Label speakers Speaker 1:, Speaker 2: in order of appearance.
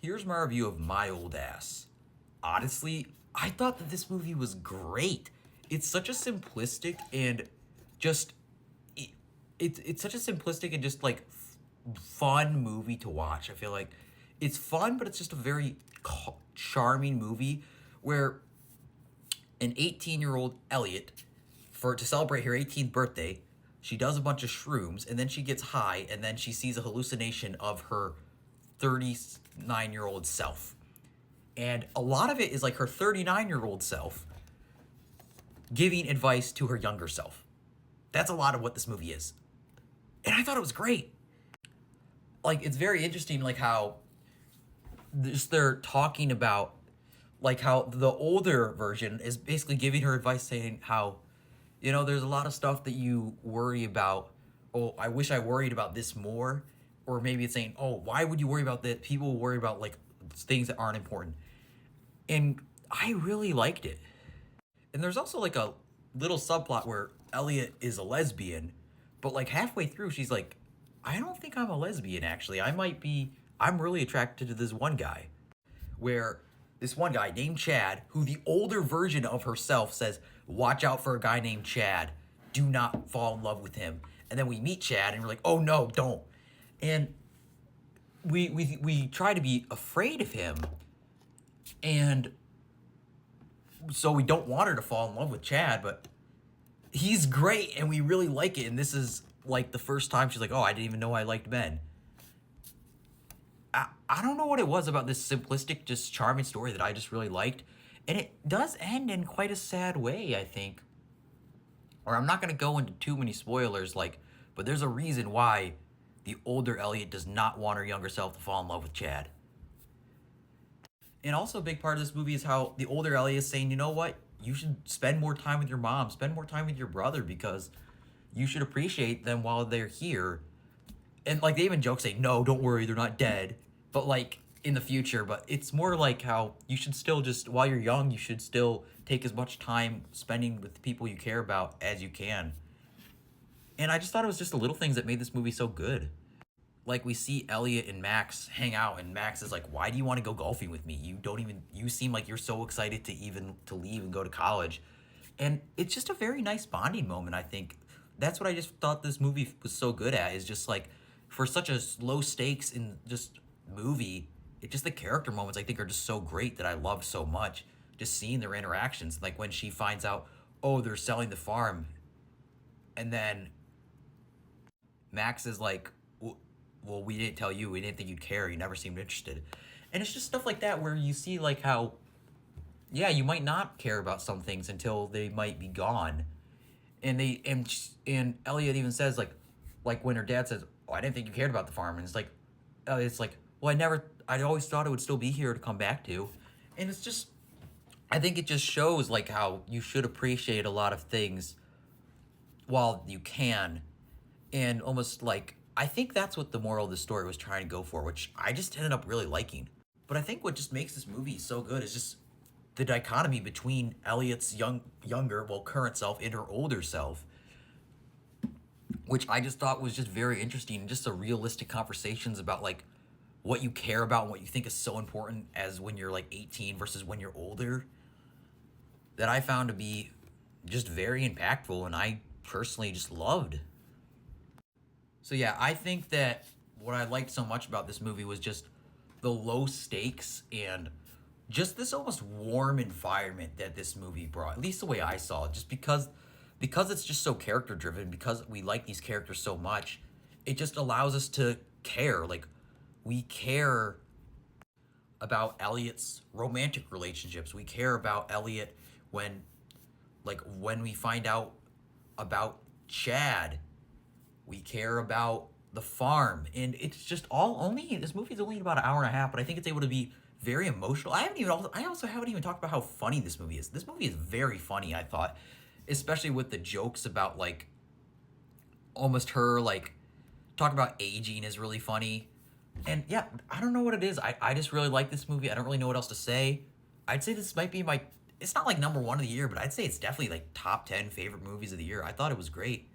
Speaker 1: here's my review of My Old Ass. Honestly, I thought that this movie was great. It's such a simplistic and just it's such a simplistic and just like fun movie to watch. I feel like it's fun, but it's just a very charming movie where an 18-year-old Elliot, for to celebrate her 18th birthday, she does a bunch of shrooms and then she gets high and then she sees a hallucination of her 39-year-old self. And a lot of it is like her 39-year-old self giving advice to her younger self. That's a lot of what this movie is. And I thought it was great. Like, it's very interesting, like, how just they're talking about, like, how the older version is basically giving her advice saying how, there's a lot of stuff that you worry about. Oh, I wish I worried about this more. Or maybe it's saying, oh, why would you worry about that? People worry about, like, things that aren't important. And I really liked it. And there's also, like, a little subplot where Elliot is a lesbian, but, like, halfway through, she's like, I don't think I'm a lesbian, actually. I'm really attracted to this one guy. Where this one guy named Chad, who the older version of herself says, watch out for a guy named Chad. Do not fall in love with him. And then we meet Chad, and we're like, oh, no, don't. And we try to be afraid of him, and so we don't want her to fall in love with Chad, but he's great, and we really like it, and this is, like, the first time she's like, oh, I didn't even know I liked men. I don't know what it was about this simplistic, just charming story that I just really liked, and it does end in quite a sad way, I think. Or I'm not going to go into too many spoilers, like, but there's a reason why the older Elliot does not want her younger self to fall in love with Chad. And also a big part of this movie is how the older Elliot is saying, you know what? You should spend more time with your mom, spend more time with your brother, because you should appreciate them while they're here. And, like, they even joke saying, no, don't worry, they're not dead. But, like, in the future. But it's more like how you should still just, while you're young, you should still take as much time spending with the people you care about as you can. And I just thought it was just the little things that made this movie so good. Like, we see Elliot and Max hang out, and Max is like, why do you want to go golfing with me? You seem like you're so excited to leave and go to college. And it's just a very nice bonding moment, I think. That's what I just thought this movie was so good at, is just, like, for such a low stakes in just movie, it just, the character moments I think are just so great that I love so much. Just seeing their interactions, like when she finds out, oh, they're selling the farm, and then Max is like, well, we didn't tell you, we didn't think you'd care, you never seemed interested. And it's just stuff like that where you see, like, how, yeah, you might not care about some things until they might be gone. And and Elliot even says, like when her dad says, oh, I didn't think you cared about the farm, and it's like, well, I always thought it would still be here to come back to. And it's just, I think it just shows, like, how you should appreciate a lot of things while you can. And almost, like, I think that's what the moral of the story was trying to go for, which I just ended up really liking. But I think what just makes this movie so good is just the dichotomy between Elliot's current self and her older self, which I just thought was just very interesting, and just the realistic conversations about, like, what you care about and what you think is so important as when you're, like, 18 versus when you're older, that I found to be just very impactful, and I personally just loved. So yeah, I think that what I liked so much about this movie was just the low stakes and just this almost warm environment that this movie brought, at least the way I saw it, just because it's just so character driven, because we like these characters so much, it just allows us to care. Like, we care about Elliot's romantic relationships. We care about Elliot when we find out about Chad. We care about the farm, and it's just this movie's only about an hour and a half, but I think it's able to be very emotional. I also haven't even talked about how funny this movie is. This movie is very funny, I thought, especially with the jokes about, like, almost her, like, talking about aging is really funny. And yeah, I don't know what it is. I just really like this movie. I don't really know what else to say. I'd say this might be it's not like number one of the year, but I'd say it's definitely, like, top 10 favorite movies of the year. I thought it was great.